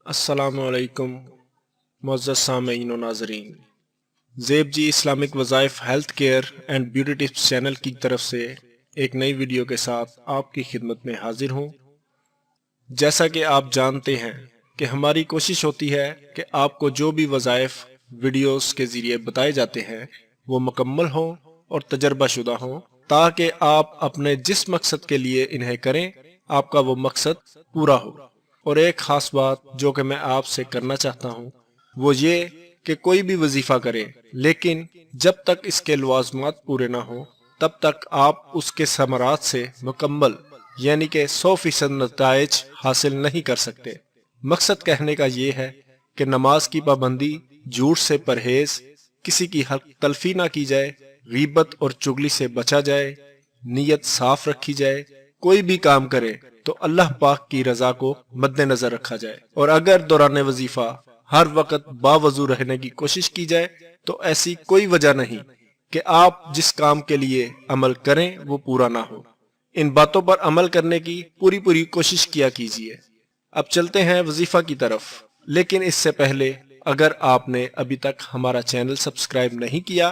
السلام علیکم معزز سامعین و ناظرین، زیب جی اسلامک وظائف health care and beauty tips channel کی طرف سے ایک نئی ویڈیو کے ساتھ آپ کی خدمت میں حاضر ہوں۔ جیسا کہ آپ جانتے ہیں کہ ہماری کوشش ہوتی ہے کہ آپ کو جو بھی وظائف ویڈیوز کے ذریعے بتائے جاتے ہیں وہ مکمل ہوں اور تجربہ شدہ ہوں، تاکہ آپ اپنے جس مقصد کے لیے انہیں کریں آپ کا وہ مقصد پورا ہو۔ اور ایک خاص بات جو کہ میں آپ سے کرنا چاہتا ہوں وہ یہ کہ کوئی بھی وظیفہ کرے، لیکن جب تک اس کے لوازمات پورے نہ ہوں تب تک آپ اس کے ثمرات سے مکمل یعنی کہ 100% نتائج حاصل نہیں کر سکتے۔ مقصد کہنے کا یہ ہے کہ نماز کی پابندی، جھوٹ سے پرہیز، کسی کی حق تلفی نہ کی جائے، غیبت اور چغلی سے بچا جائے، نیت صاف رکھی جائے، کوئی بھی کام کرے تو اللہ پاک کی رضا کو مد نظر رکھا جائے، اور اگر دوران وظیفہ ہر وقت باوضو رہنے کی کوشش کی جائے تو ایسی کوئی وجہ نہیں کہ آپ جس کام کے لیے عمل کریں وہ پورا نہ ہو۔ ان باتوں پر عمل کرنے کی پوری کوشش کیا کیجیے۔ اب چلتے ہیں وظیفہ کی طرف، لیکن اس سے پہلے اگر آپ نے ابھی تک ہمارا چینل سبسکرائب نہیں کیا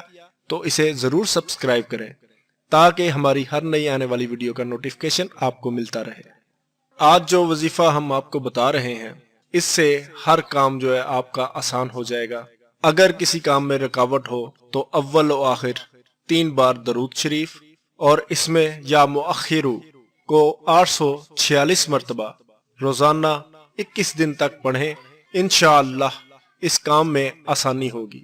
تو اسے ضرور سبسکرائب کریں تاکہ ہماری ہر نئی آنے والی ویڈیو کا نوٹیفیکیشن آپ کو ملتا رہے۔ آج جو وظیفہ ہم آپ کو بتا رہے ہیں اس سے ہر کام جو ہے آپ کا آسان ہو جائے گا۔ اگر کسی کام میں رکاوٹ ہو تو اول و آخر 3 بار درود شریف اور اس میں یا مؤخرو کو 846 مرتبہ روزانہ 21 دن تک پڑھیں، انشاءاللہ اس کام میں آسانی ہوگی۔